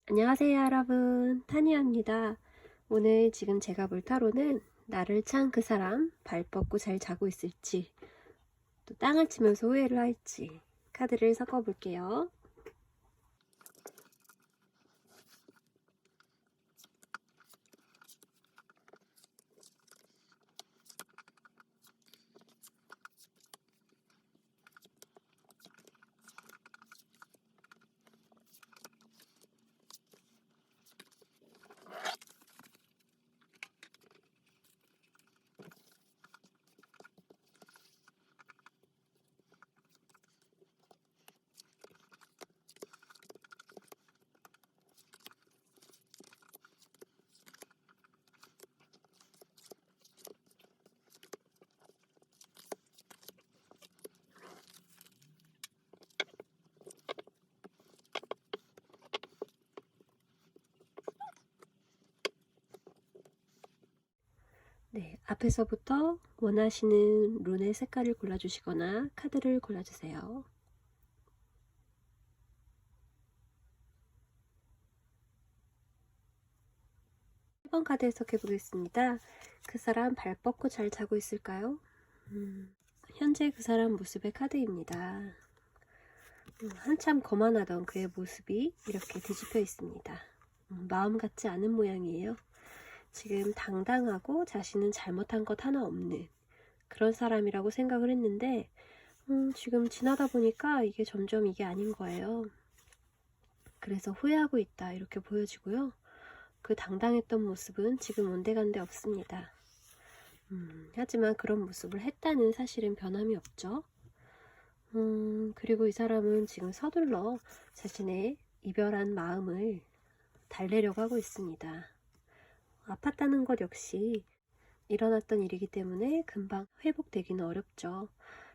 안녕하세요 여러분, 타니아입니다. 오늘 지금 제가 볼 타로는 나를 찬 그 사람 발 뻗고 잘 자고 있을지 또 땅을 치면서 후회를 할지 카드를 섞어 볼게요. 네, 앞에서부터 원하시는 룬의 색깔을 골라주시거나 카드를 골라주세요. 1번 카드 해석해 보겠습니다. 그 사람 발 뻗고 잘 자고 있을까요? 현재 그 사람 모습의 카드입니다. 한참 거만하던 그의 모습이 이렇게 뒤집혀 있습니다. 마음 같지 않은 모양이에요. 지금 당당하고 자신은 잘못한 것 하나 없는 그런 사람이라고 생각을 했는데 지금 지나다 보니까 이게 점점 이게 아닌 거예요. 그래서 후회하고 있다 이렇게 보여지고요. 그 당당했던 모습은 지금 온데간데 없습니다. 하지만 그런 모습을 했다는 사실은 변함이 없죠. 그리고 이 사람은 지금 서둘러 자신의 이별한 마음을 달래려고 하고 있습니다. 아팠다는 것 역시 일어났던 일이기 때문에 금방 회복되기는 어렵죠.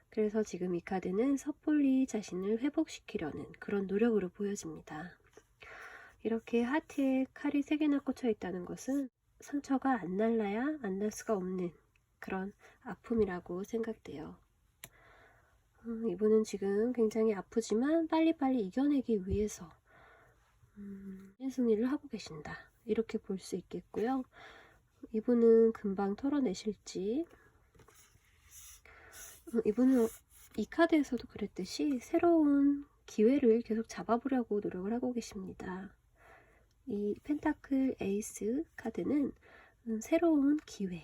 그래서 지금 이 카드는 섣불리 자신을 회복시키려는 그런 노력으로 보여집니다. 이렇게 하트에 칼이 3개나 꽂혀 있다는 것은 상처가 안 날라야 안 날 수가 없는 그런 아픔이라고 생각돼요. 이분은 지금 굉장히 아프지만 빨리빨리 이겨내기 위해서 승리를 하고 계신다 이렇게 볼 수 있겠고요. 이분은 금방 털어내실지 이분은 이 카드에서도 그랬듯이 새로운 기회를 계속 잡아보려고 노력을 하고 계십니다. 이 펜타클 에이스 카드는 새로운 기회,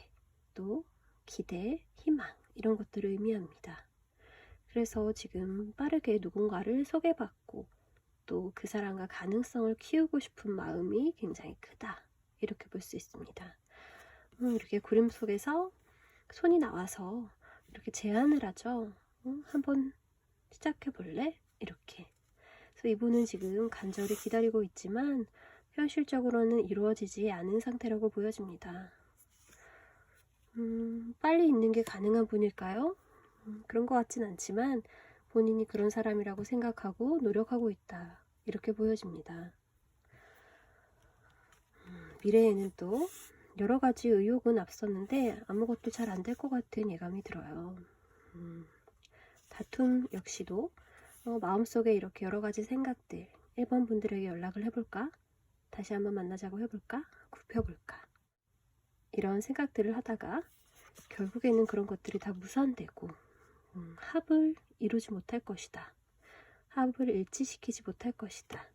또 기대, 희망 이런 것들을 의미합니다. 그래서 지금 빠르게 누군가를 소개받고 또 그 사람과 가능성을 키우고 싶은 마음이 굉장히 크다 이렇게 볼 수 있습니다. 이렇게 구름 속에서 손이 나와서 이렇게 제안을 하죠. 한번 시작해 볼래? 이렇게. 그래서 이분은 지금 간절히 기다리고 있지만 현실적으로는 이루어지지 않은 상태라고 보여집니다. 빨리 있는 게 가능한 분일까요? 그런 것 같진 않지만 본인이 그런 사람이라고 생각하고 노력하고 있다 이렇게 보여집니다. 미래에는 또 여러 가지 의욕은 앞섰는데 아무것도 잘 안 될 것 같은 예감이 들어요. 다툼 역시도 마음속에 이렇게 여러 가지 생각들 1번 분들에게 연락을 해볼까? 다시 한번 만나자고 해볼까? 굽혀볼까? 이런 생각들을 하다가 결국에는 그런 것들이 다 무산되고 합을 이루지 못할 것이다. 합을 일치시키지 못할 것이다.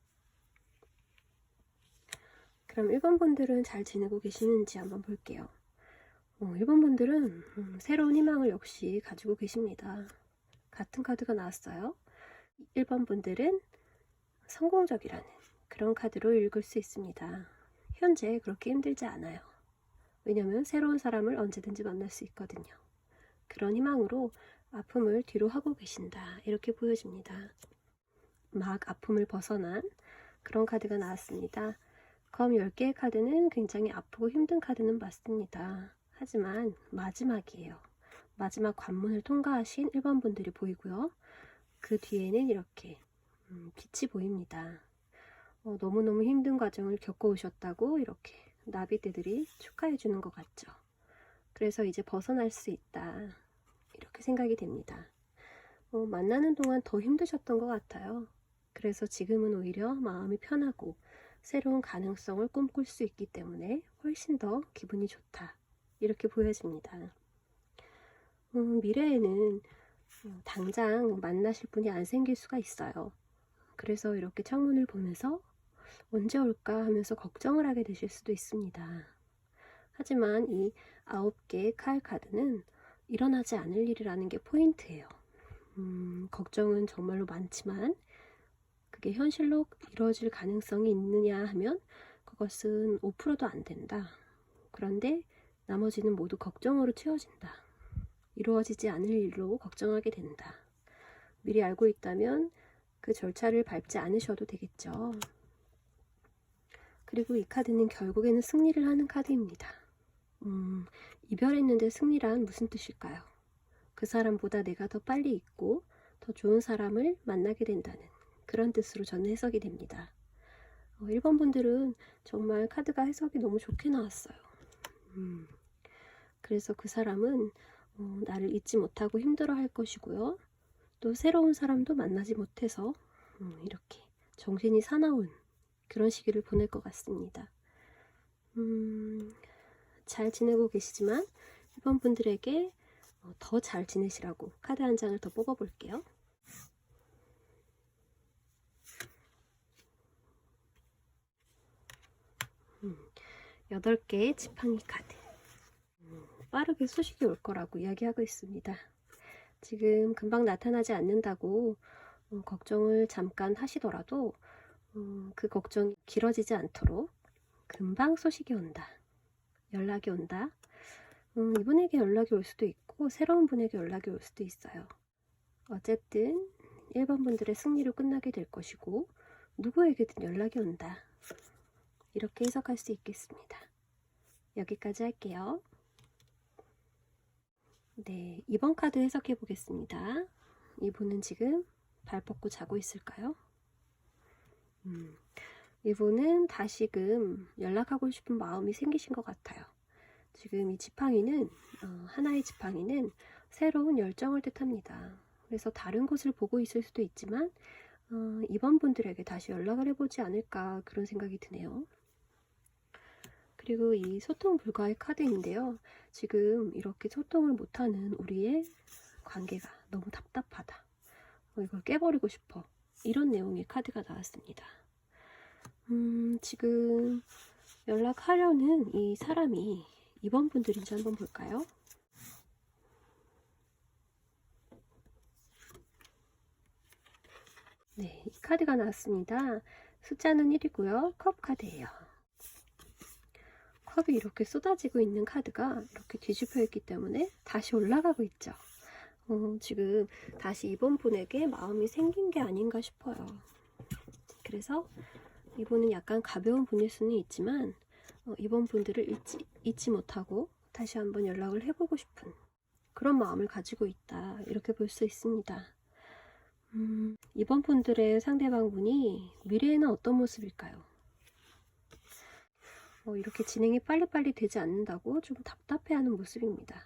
그럼 1번 분들은 잘 지내고 계시는지 한번 볼게요. 1번 분들은 새로운 희망을 역시 가지고 계십니다. 같은 카드가 나왔어요. 1번 분들은 성공적이라는 그런 카드로 읽을 수 있습니다. 현재 그렇게 힘들지 않아요. 왜냐면 새로운 사람을 언제든지 만날 수 있거든요. 그런 희망으로 아픔을 뒤로 하고 계신다 이렇게 보여집니다. 막 아픔을 벗어난 그런 카드가 나왔습니다. 검 10개의 카드는 굉장히 아프고 힘든 카드는 맞습니다. 하지만 마지막이에요. 마지막 관문을 통과하신 1번 분들이 보이고요. 그 뒤에는 이렇게 빛이 보입니다. 너무너무 힘든 과정을 겪어오셨다고 이렇게 나비떼들이 축하해 주는 것 같죠. 그래서 이제 벗어날 수 있다 이렇게 생각이 됩니다. 만나는 동안 더 힘드셨던 것 같아요. 그래서 지금은 오히려 마음이 편하고 새로운 가능성을 꿈꿀 수 있기 때문에 훨씬 더 기분이 좋다. 이렇게 보여집니다. 미래에는 당장 만나실 분이 안 생길 수가 있어요. 그래서 이렇게 창문을 보면서 언제 올까 하면서 걱정을 하게 되실 수도 있습니다. 하지만 이 9개의 칼 카드는 일어나지 않을 일이라는 게 포인트예요. 걱정은 정말로 많지만 그게 현실로 이루어질 가능성이 있느냐 하면 그것은 5%도 안 된다. 그런데 나머지는 모두 걱정으로 채워진다. 이루어지지 않을 일로 걱정하게 된다. 미리 알고 있다면 그 절차를 밟지 않으셔도 되겠죠. 그리고 이 카드는 결국에는 승리를 하는 카드입니다. 이별했는데 승리란 무슨 뜻일까요? 그 사람보다 내가 더 빨리 있고 더 좋은 사람을 만나게 된다는 그런 뜻으로 저는 해석이 됩니다. 1번 분들은 정말 카드가 해석이 너무 좋게 나왔어요. 그래서 그 사람은 나를 잊지 못하고 힘들어할 것이고요. 또 새로운 사람도 만나지 못해서 이렇게 정신이 사나운 그런 시기를 보낼 것 같습니다. 잘 지내고 계시지만 1번 분들에게 더 잘 지내시라고 카드 한 장을 더 뽑아볼게요. 음, 8개의 지팡이 카드. 빠르게 소식이 올 거라고 이야기하고 있습니다. 지금 금방 나타나지 않는다고 걱정을 잠깐 하시더라도 그 걱정이 길어지지 않도록 금방 소식이 온다. 연락이 온다. 이분에게 연락이 올 수도 있고 새로운 분에게 연락이 올 수도 있어요. 어쨌든 1번 분들의 승리로 끝나게 될 것이고 누구에게든 연락이 온다. 이렇게 해석할 수 있겠습니다. 여기까지 할게요. 네, 2번 카드 해석해 보겠습니다. 이분은 지금 발 뻗고 자고 있을까요? 이분은 다시금 연락하고 싶은 마음이 생기신 것 같아요. 지금 이 지팡이는 하나의 지팡이는 새로운 열정을 뜻합니다. 그래서 다른 곳을 보고 있을 수도 있지만 이번 분들에게 다시 연락을 해보지 않을까 그런 생각이 드네요. 그리고 이 소통 불가의 카드인데요. 지금 이렇게 소통을 못하는 우리의 관계가 너무 답답하다. 이걸 깨버리고 싶어. 이런 내용의 카드가 나왔습니다. 지금 연락하려는 이 사람이 이번 분들인지 한번 볼까요? 네, 이 카드가 나왔습니다. 숫자는 1이고요. 컵 카드예요. 컵이 이렇게 쏟아지고 있는 카드가 이렇게 뒤집혀 있기 때문에 다시 올라가고 있죠. 지금 다시 이번 분에게 마음이 생긴 게 아닌가 싶어요. 그래서 이분은 약간 가벼운 분일 수는 있지만 이번 분들을 잊지 못하고 다시 한번 연락을 해보고 싶은 그런 마음을 가지고 있다. 이렇게 볼 수 있습니다. 이번 분들의 상대방분이 미래에는 어떤 모습일까요? 이렇게 진행이 빨리빨리 되지 않는다고 좀 답답해하는 모습입니다.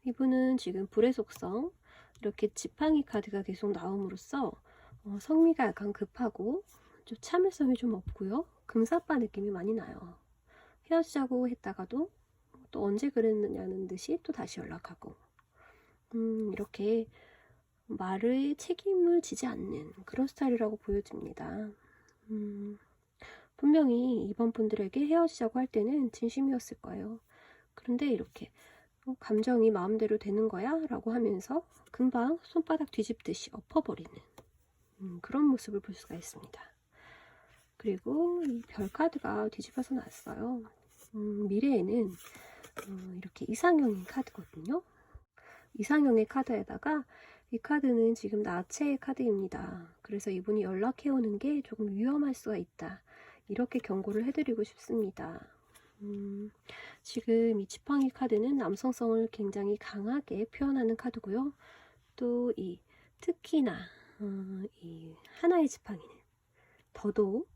이분은 지금 불의 속성, 이렇게 지팡이 카드가 계속 나옴으로써 성미가 약간 급하고 좀 참을성이 좀 없고요. 금사빠 느낌이 많이 나요. 헤어지자고 했다가도 또 언제 그랬느냐는 듯이 또 다시 연락하고 이렇게 말의 책임을 지지 않는 그런 스타일이라고 보여집니다. 분명히 이번 분들에게 헤어지자고 할 때는 진심이었을 거예요. 그런데 이렇게 감정이 마음대로 되는 거야? 라고 하면서 금방 손바닥 뒤집듯이 엎어버리는 그런 모습을 볼 수가 있습니다. 그리고 이 별 카드가 뒤집어서 나왔어요. 미래에는 이렇게 이상형인 카드거든요. 이상형의 카드에다가 이 카드는 지금 나체의 카드입니다. 그래서 이분이 연락해오는 게 조금 위험할 수가 있다. 이렇게 경고를 해드리고 싶습니다. 지금 이 지팡이 카드는 남성성을 굉장히 강하게 표현하는 카드고요. 또 이 특히나 이 하나의 지팡이는 더더욱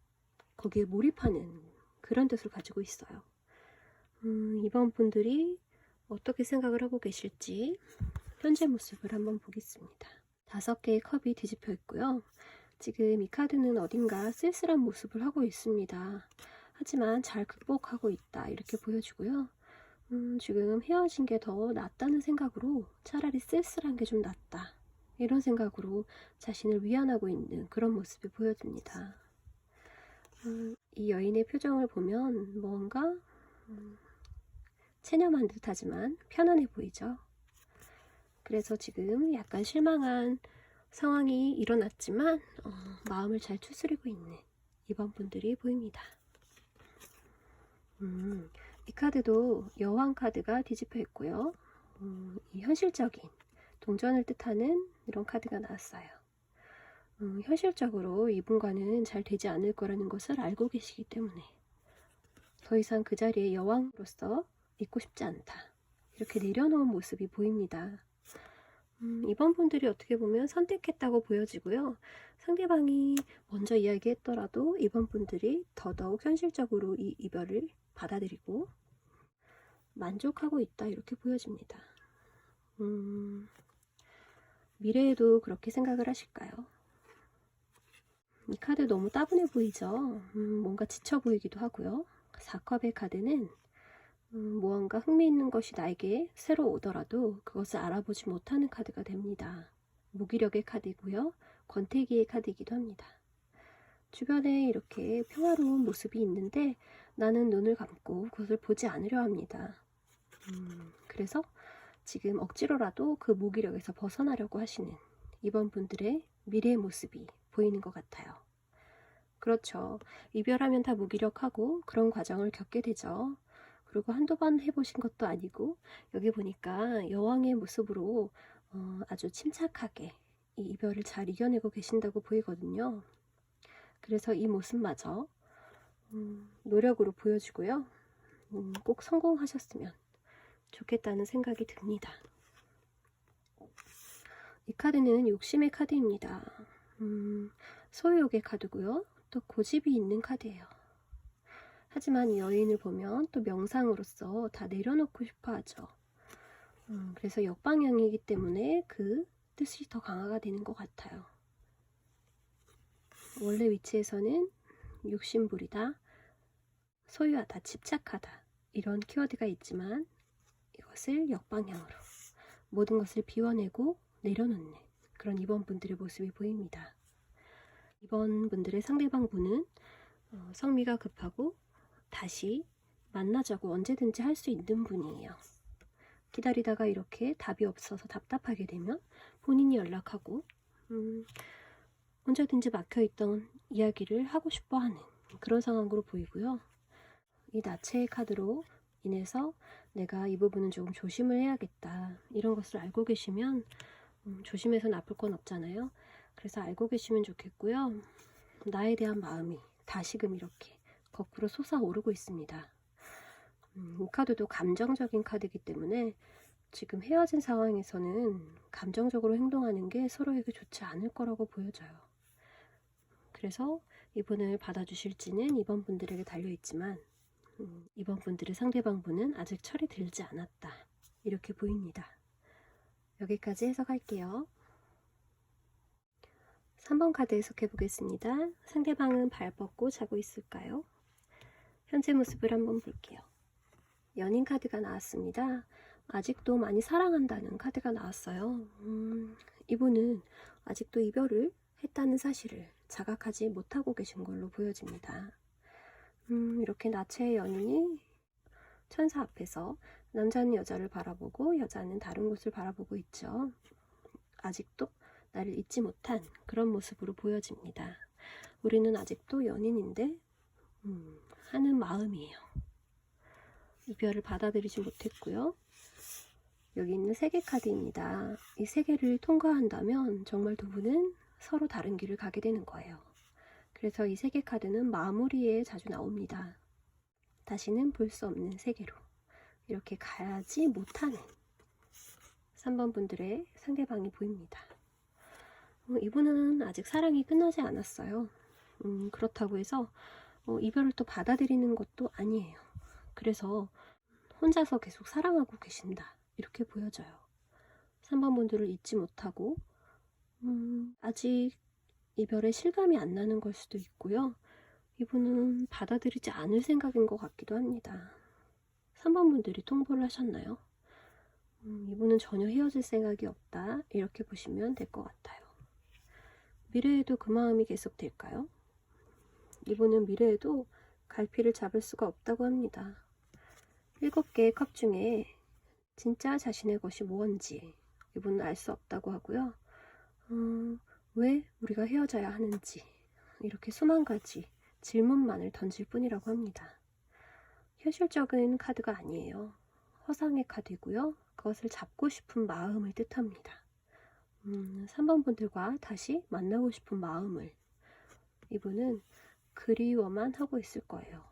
거기에 몰입하는 그런 뜻을 가지고 있어요. 이번 분들이 어떻게 생각을 하고 계실지 현재 모습을 한번 보겠습니다. 5개의 컵이 뒤집혀 있고요. 지금 이 카드는 어딘가 쓸쓸한 모습을 하고 있습니다. 하지만 잘 극복하고 있다 이렇게 보여지고요. 지금 헤어진 게 더 낫다는 생각으로 차라리 쓸쓸한 게 좀 낫다 이런 생각으로 자신을 위안하고 있는 그런 모습이 보여집니다. 이 여인의 표정을 보면 뭔가 체념한 듯하지만 편안해 보이죠. 그래서 지금 약간 실망한 상황이 일어났지만 마음을 잘 추스리고 있는 이번 분들이 보입니다. 이 카드도 여왕 카드가 뒤집혀 있고요. 이 현실적인 동전을 뜻하는 이런 카드가 나왔어요. 현실적으로 이분과는 잘 되지 않을 거라는 것을 알고 계시기 때문에 더 이상 그 자리에 여왕으로서 있고 싶지 않다 이렇게 내려놓은 모습이 보입니다. 이번 분들이 어떻게 보면 선택했다고 보여지고요. 상대방이 먼저 이야기했더라도 이번 분들이 더더욱 현실적으로 이 이별을 받아들이고 만족하고 있다 이렇게 보여집니다. 미래에도 그렇게 생각을 하실까요? 이 카드 너무 따분해 보이죠? 뭔가 지쳐 보이기도 하고요. 4컵의 카드는 무언가 흥미있는 것이 나에게 새로 오더라도 그것을 알아보지 못하는 카드가 됩니다. 무기력의 카드이고요. 권태기의 카드이기도 합니다. 주변에 이렇게 평화로운 모습이 있는데 나는 눈을 감고 그것을 보지 않으려 합니다. 그래서 지금 억지로라도 그 무기력에서 벗어나려고 하시는 이번 분들의 미래의 모습이 보이는 것 같아요. 그렇죠. 이별하면 다 무기력하고 그런 과정을 겪게 되죠. 그리고 한두 번 해보신 것도 아니고 여기 보니까 여왕의 모습으로 아주 침착하게 이 이별을 잘 이겨내고 계신다고 보이거든요. 그래서 이 모습마저 노력으로 보여주고요. 꼭 성공하셨으면 좋겠다는 생각이 듭니다. 이 카드는 욕심의 카드입니다. 소유욕의 카드고요. 또 고집이 있는 카드예요. 하지만 이 여인을 보면 또 명상으로서 다 내려놓고 싶어 하죠. 그래서 역방향이기 때문에 그 뜻이 더 강화가 되는 것 같아요. 원래 위치에서는 욕심부리다, 소유하다, 집착하다 이런 키워드가 있지만 이것을 역방향으로 모든 것을 비워내고 내려놓는 그런 이번 분들의 모습이 보입니다. 이번 분들의 상대방 분은 성미가 급하고 다시 만나자고 언제든지 할 수 있는 분이에요. 기다리다가 이렇게 답이 없어서 답답하게 되면 본인이 연락하고 언제든지 막혀있던 이야기를 하고 싶어 하는 그런 상황으로 보이고요. 이 나체의 카드로 인해서 내가 이 부분은 조금 조심을 해야겠다 이런 것을 알고 계시면 조심해서 나쁠 건 없잖아요. 그래서 알고 계시면 좋겠고요. 나에 대한 마음이 다시금 이렇게 거꾸로 솟아오르고 있습니다. 이 카드도 감정적인 카드이기 때문에 지금 헤어진 상황에서는 감정적으로 행동하는 게 서로에게 좋지 않을 거라고 보여져요. 그래서 이분을 받아주실지는 이번 분들에게 달려있지만 이번 분들의 상대방 분은 아직 철이 들지 않았다 이렇게 보입니다. 여기까지 해석할게요. 3번 카드 해석해 보겠습니다. 상대방은 발 뻗고 자고 있을까요? 현재 모습을 한번 볼게요. 연인 카드가 나왔습니다. 아직도 많이 사랑한다는 카드가 나왔어요. 이분은 아직도 이별을 했다는 사실을 자각하지 못하고 계신 걸로 보여집니다. 이렇게 나체의 연인이 천사 앞에서 남자는 여자를 바라보고 여자는 다른 곳을 바라보고 있죠. 아직도 나를 잊지 못한 그런 모습으로 보여집니다. 우리는 아직도 연인인데 하는 마음이에요. 이별을 받아들이지 못했고요. 여기 있는 3개 카드입니다. 이 3개를 통과한다면 정말 두 분은 서로 다른 길을 가게 되는 거예요. 그래서 이 3개 카드는 마무리에 자주 나옵니다. 다시는 볼 수 없는 세계로 이렇게 가지 못하는 3번 분들의 상대방이 보입니다. 이분은 아직 사랑이 끝나지 않았어요. 그렇다고 해서 이별을 또 받아들이는 것도 아니에요. 그래서 혼자서 계속 사랑하고 계신다 이렇게 보여져요. 3번 분들을 잊지 못하고 아직 이별의 실감이 안 나는 걸 수도 있고요. 이분은 받아들이지 않을 생각인 것 같기도 합니다. 3번 분들이 통보를 하셨나요? 이분은 전혀 헤어질 생각이 없다. 이렇게 보시면 될 것 같아요. 미래에도 그 마음이 계속 될까요? 이분은 미래에도 갈피를 잡을 수가 없다고 합니다. 7개의 컵 중에 진짜 자신의 것이 무언지 이분은 알 수 없다고 하고요. 왜 우리가 헤어져야 하는지 이렇게 수만 가지 질문만을 던질 뿐이라고 합니다. 현실적인 카드가 아니에요. 허상의 카드이고요. 그것을 잡고 싶은 마음을 뜻합니다. 3번 분들과 다시 만나고 싶은 마음을 이분은 그리워만 하고 있을 거예요.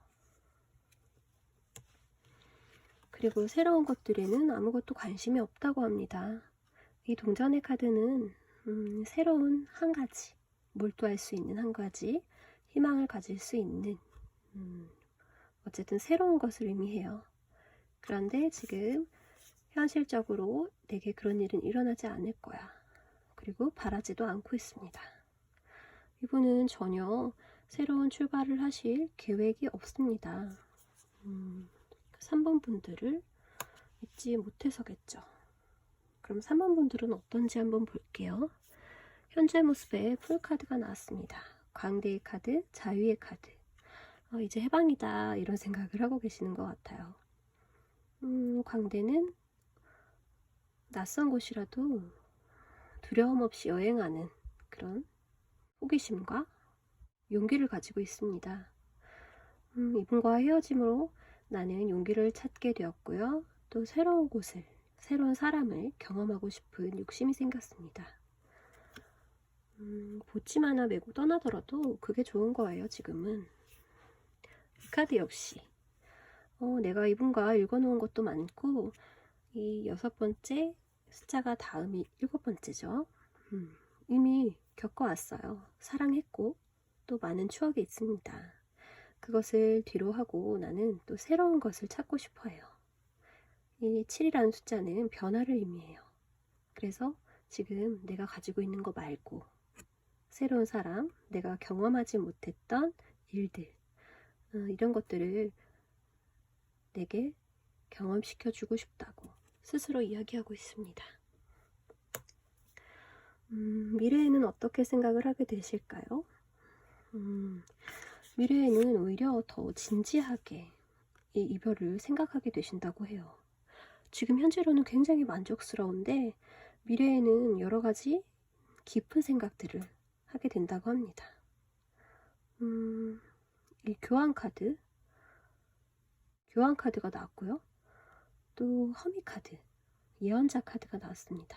그리고 새로운 것들에는 아무것도 관심이 없다고 합니다. 이 동전의 카드는 새로운 한 가지, 몰두할 수 있는 한 가지, 희망을 가질 수 있는 어쨌든 새로운 것을 의미해요. 그런데 지금 현실적으로 내게 그런 일은 일어나지 않을 거야. 그리고 바라지도 않고 있습니다. 이분은 전혀 새로운 출발을 하실 계획이 없습니다. 3번 분들을 잊지 못해서겠죠. 그럼 3번 분들은 어떤지 한번 볼게요. 현재 모습에 풀카드가 나왔습니다. 광대의 카드, 자유의 카드. 이제 해방이다 이런 생각을 하고 계시는 것 같아요. 광대는 낯선 곳이라도 두려움 없이 여행하는 그런 호기심과 용기를 가지고 있습니다. 이분과 헤어짐으로 나는 용기를 찾게 되었고요. 또 새로운 곳을, 새로운 사람을 경험하고 싶은 욕심이 생겼습니다. 보침 하나 메고 떠나더라도 그게 좋은 거예요, 지금은. 이 카드 역시 내가 이분과 읽어놓은 것도 많고 이 6번째 숫자가 다음이 7번째죠. 이미 겪어왔어요. 사랑했고 또 많은 추억이 있습니다. 그것을 뒤로 하고 나는 또 새로운 것을 찾고 싶어요. 이 7이라는 숫자는 변화를 의미해요. 그래서 지금 내가 가지고 있는 거 말고 새로운 사람, 내가 경험하지 못했던 일들 이런 것들을 내게 경험시켜주고 싶다고 스스로 이야기하고 있습니다. 미래에는 어떻게 생각을 하게 되실까요? 미래에는 오히려 더 진지하게 이 이별을 생각하게 되신다고 해요. 지금 현재로는 굉장히 만족스러운데 미래에는 여러 가지 깊은 생각들을 하게 된다고 합니다. 이 교환 카드가 나왔고요. 또 허미 카드, 예언자 카드가 나왔습니다.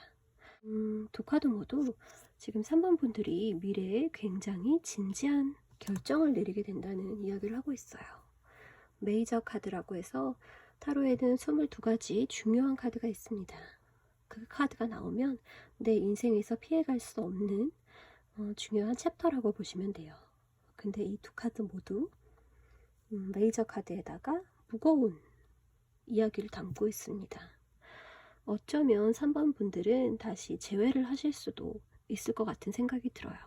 두 카드 모두 지금 3번 분들이 미래에 굉장히 진지한 결정을 내리게 된다는 이야기를 하고 있어요. 메이저 카드라고 해서 타로에는 22가지 중요한 카드가 있습니다. 그 카드가 나오면 내 인생에서 피해갈 수 없는 중요한 챕터라고 보시면 돼요. 근데 이 두 카드 모두 메이저 카드에다가 무거운 이야기를 담고 있습니다. 어쩌면 3번 분들은 다시 재회를 하실 수도 있을 것 같은 생각이 들어요.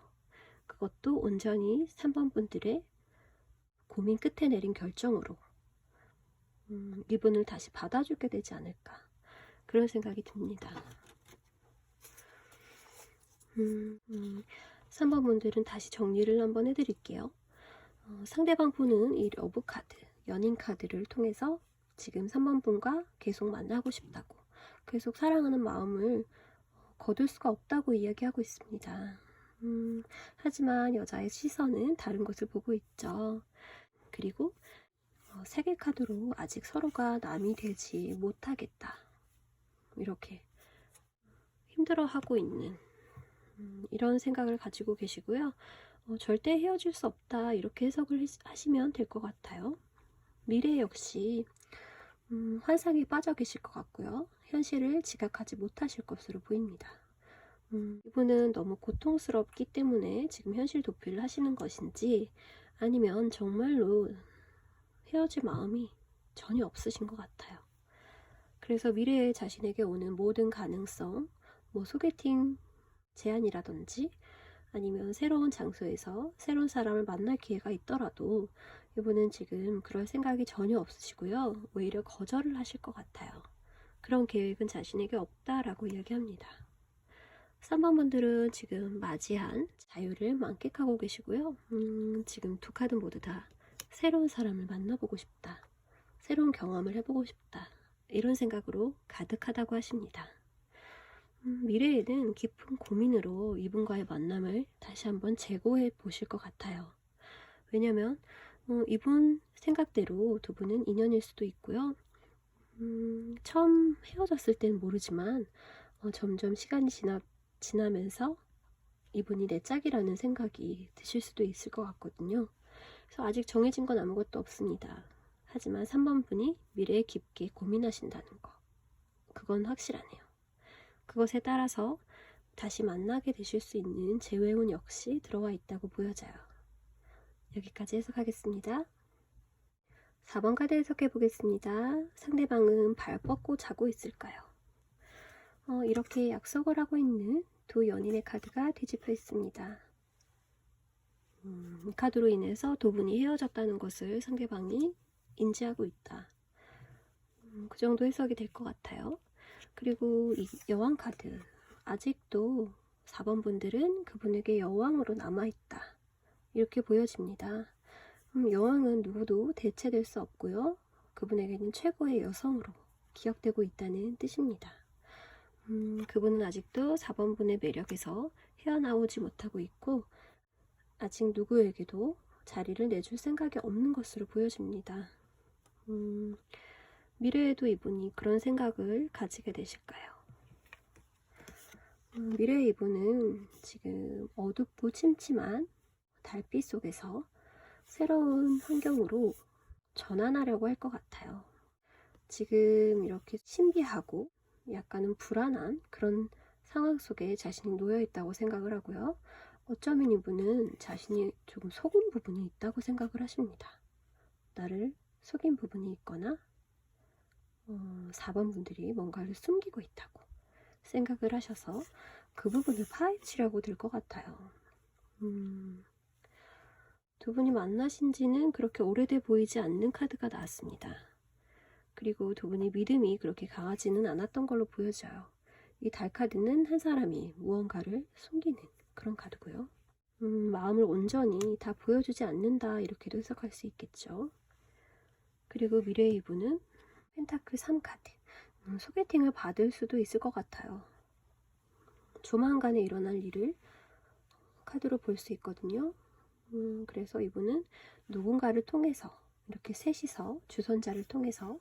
그것도 온전히 3번 분들의 고민 끝에 내린 결정으로 이분을 다시 받아주게 되지 않을까 그런 생각이 듭니다. 3번 분들은 다시 정리를 한번 해드릴게요. 상대방 분은 이 러브 카드, 연인 카드를 통해서 지금 3번 분과 계속 만나고 싶다고, 계속 사랑하는 마음을 거둘 수가 없다고 이야기하고 있습니다. 하지만 여자의 시선은 다른 곳을 보고 있죠. 그리고 세계 카드로 아직 서로가 남이 되지 못하겠다 이렇게 힘들어하고 있는 이런 생각을 가지고 계시고요. 절대 헤어질 수 없다 이렇게 해석을 하시면 될 것 같아요. 미래 역시 환상에 빠져 계실 것 같고요. 현실을 지각하지 못하실 것으로 보입니다. 이분은 너무 고통스럽기 때문에 지금 현실 도피를 하시는 것인지 아니면 정말로 헤어질 마음이 전혀 없으신 것 같아요. 그래서 미래에 자신에게 오는 모든 가능성, 소개팅 제안이라든지 아니면 새로운 장소에서 새로운 사람을 만날 기회가 있더라도 이분은 지금 그럴 생각이 전혀 없으시고요. 오히려 거절을 하실 것 같아요. 그런 계획은 자신에게 없다라고 이야기합니다. 3번 분들은 지금 맞이한 자유를 만끽하고 계시고요. 지금 두 카드 모두 다 새로운 사람을 만나보고 싶다. 새로운 경험을 해보고 싶다. 이런 생각으로 가득하다고 하십니다. 미래에는 깊은 고민으로 이분과의 만남을 다시 한번 재고해 보실 것 같아요. 왜냐면 이분 생각대로 두 분은 인연일 수도 있고요. 처음 헤어졌을 땐 모르지만 점점 시간이 지나면서 이분이 내 짝이라는 생각이 드실 수도 있을 것 같거든요. 그래서 아직 정해진 건 아무것도 없습니다. 하지만 3번 분이 미래에 깊게 고민하신다는 거, 그건 확실하네요. 그것에 따라서 다시 만나게 되실 수 있는 재회운 역시 들어와 있다고 보여져요. 여기까지 해석하겠습니다. 4번 카드 해석해 보겠습니다. 상대방은 발 뻗고 자고 있을까요? 이렇게 약속을 하고 있는 두 연인의 카드가 뒤집혀 있습니다. 이 카드로 인해서 두 분이 헤어졌다는 것을 상대방이 인지하고 있다. 그 정도 해석이 될 것 같아요. 그리고 이 여왕 카드, 아직도 4번 분들은 그분에게 여왕으로 남아있다. 이렇게 보여집니다. 여왕은 누구도 대체될 수 없고요. 그분에게는 최고의 여성으로 기억되고 있다는 뜻입니다. 그분은 아직도 4번 분의 매력에서 헤어나오지 못하고 있고 아직 누구에게도 자리를 내줄 생각이 없는 것으로 보여집니다. 미래에도 이분이 그런 생각을 가지게 되실까요? 미래의 이분은 지금 어둡고 침침한 달빛 속에서 새로운 환경으로 전환하려고 할 것 같아요. 지금 이렇게 신비하고 약간은 불안한 그런 상황 속에 자신이 놓여 있다고 생각을 하고요. 어쩌면 이분은 자신이 조금 속은 부분이 있다고 생각을 하십니다. 나를 속인 부분이 있거나 4번 분들이 뭔가를 숨기고 있다고 생각을 하셔서 그 부분을 파헤치려고 들 것 같아요. 두 분이 만나신 지는 그렇게 오래돼 보이지 않는 카드가 나왔습니다. 그리고 두 분이 믿음이 그렇게 강하지는 않았던 걸로 보여져요. 이 달 카드는 한 사람이 무언가를 숨기는 그런 카드고요. 마음을 온전히 다 보여주지 않는다 이렇게도 해석할 수 있겠죠. 그리고 미래의 이분은 펜타클 3카드, 소개팅을 받을 수도 있을 것 같아요. 조만간에 일어날 일을 카드로 볼 수 있거든요. 그래서 이분은 누군가를 통해서 이렇게 셋이서 주선자를 통해서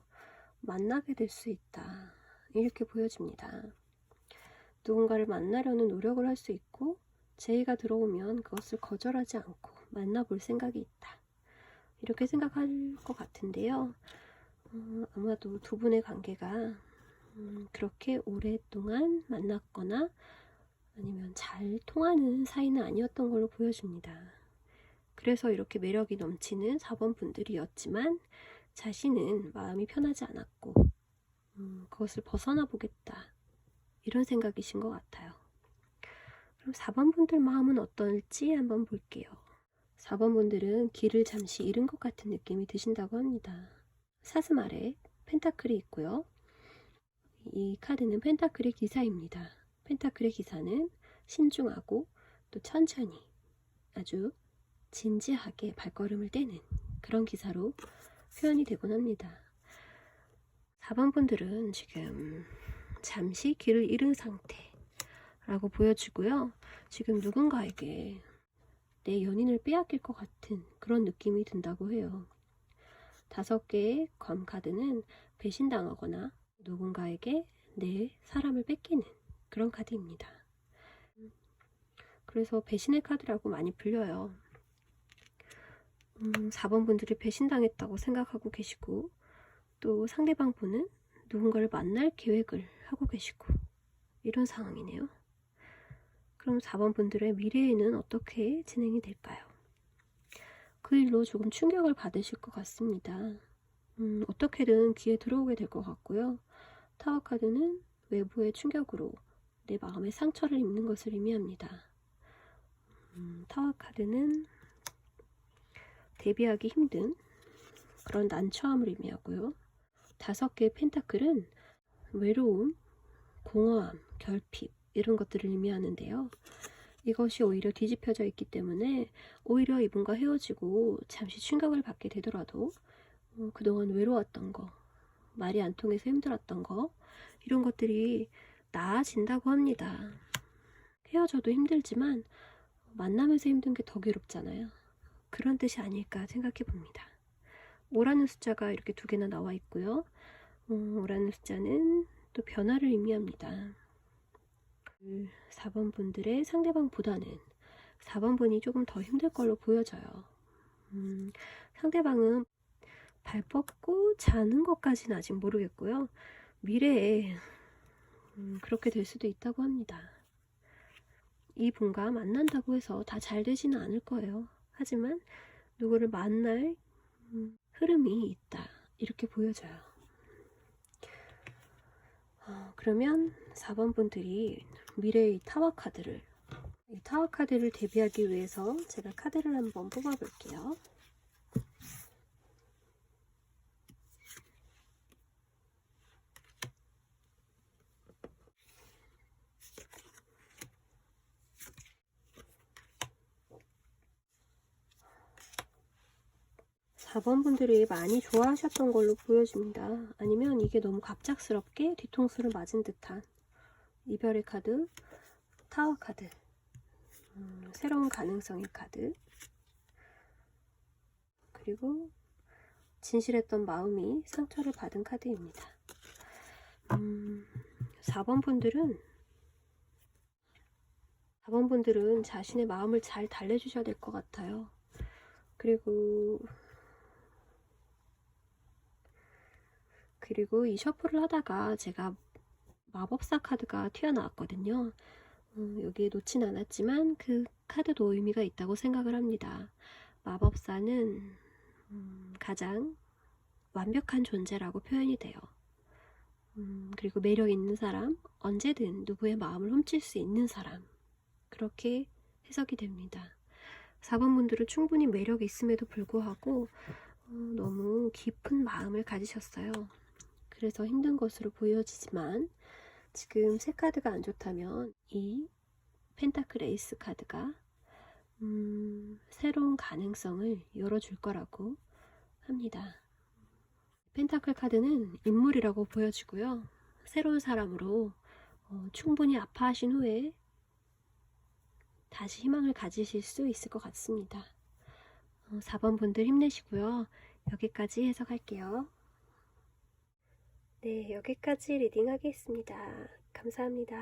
만나게 될 수 있다 이렇게 보여집니다. 누군가를 만나려는 노력을 할 수 있고 제의가 들어오면 그것을 거절하지 않고 만나볼 생각이 있다 이렇게 생각할 것 같은데요. 아마도 두 분의 관계가 그렇게 오랫동안 만났거나 아니면 잘 통하는 사이는 아니었던 걸로 보여집니다. 그래서 이렇게 매력이 넘치는 4번 분들이었지만 자신은 마음이 편하지 않았고 그것을 벗어나 보겠다 이런 생각이신 것 같아요. 그럼 4번 분들 마음은 어떨지 한번 볼게요. 4번 분들은 길을 잠시 잃은 것 같은 느낌이 드신다고 합니다. 사슴 아래 펜타클이 있고요. 이 카드는 펜타클의 기사입니다. 펜타클의 기사는 신중하고 또 천천히 아주 진지하게 발걸음을 떼는 그런 기사로 표현이 되곤 합니다. 4번 분들은 지금 잠시 길을 잃은 상태라고 보여지고요. 지금 누군가에게 내 연인을 빼앗길 것 같은 그런 느낌이 든다고 해요. 5개의 검 카드는 배신당하거나 누군가에게 내 사람을 뺏기는 그런 카드입니다. 그래서 배신의 카드라고 많이 불려요. 4번 분들이 배신당했다고 생각하고 계시고 또 상대방 분은 누군가를 만날 계획을 하고 계시고 이런 상황이네요. 그럼 4번 분들의 미래에는 어떻게 진행이 될까요? 그 일로 조금 충격을 받으실 것 같습니다. 어떻게든 귀에 들어오게 될 것 같고요. 타워 카드는 외부의 충격으로 내 마음에 상처를 입는 것을 의미합니다. 타워 카드는 대비하기 힘든 그런 난처함을 의미하고요. 5개의 펜타클은 외로움, 공허함, 결핍 이런 것들을 의미하는데요. 이것이 오히려 뒤집혀져 있기 때문에 오히려 이분과 헤어지고 잠시 충격을 받게 되더라도 그동안 외로웠던 거, 말이 안 통해서 힘들었던 거 이런 것들이 나아진다고 합니다. 헤어져도 힘들지만 만나면서 힘든 게 더 괴롭잖아요. 그런 뜻이 아닐까 생각해 봅니다. 5라는 숫자가 이렇게 2개나 나와 있고요. 5라는 숫자는 또 변화를 의미합니다. 4번 분들의 상대방보다는 4번 분이 조금 더 힘들 걸로 보여져요. 상대방은 발 뻗고 자는 것까지는 아직 모르겠고요. 미래에 그렇게 될 수도 있다고 합니다. 이 분과 만난다고 해서 다 잘 되지는 않을 거예요. 하지만 누구를 만날 흐름이 있다 이렇게 보여져요. 그러면 4번 분들이 미래의 타워 카드를 이 타워 카드를 대비하기 위해서 제가 카드를 한번 뽑아 볼게요. 사 번 분들이 많이 좋아하셨던 걸로 보여집니다. 아니면 이게 너무 갑작스럽게 뒤통수를 맞은 듯한 이별의 카드, 타워 카드, 새로운 가능성의 카드, 그리고 진실했던 마음이 상처를 받은 카드입니다. 4번 분들은 자신의 마음을 잘 달래주셔야 될 것 같아요. 그리고 이 셔플을 하다가 제가 마법사 카드가 튀어나왔거든요. 여기에 놓진 않았지만 그 카드도 의미가 있다고 생각을 합니다. 마법사는 가장 완벽한 존재라고 표현이 돼요. 그리고 매력 있는 사람, 언제든 누구의 마음을 훔칠 수 있는 사람, 그렇게 해석이 됩니다. 4번 분들은 충분히 매력이 있음에도 불구하고 너무 깊은 마음을 가지셨어요. 그래서 힘든 것으로 보여지지만 지금 세 카드가 안 좋다면 이 펜타클 에이스 카드가 새로운 가능성을 열어줄 거라고 합니다. 펜타클 카드는 인물이라고 보여지고요. 새로운 사람으로 충분히 아파하신 후에 다시 희망을 가지실 수 있을 것 같습니다. 4번 분들 힘내시고요. 여기까지 해석할게요. 네, 여기까지 리딩하겠습니다. 감사합니다.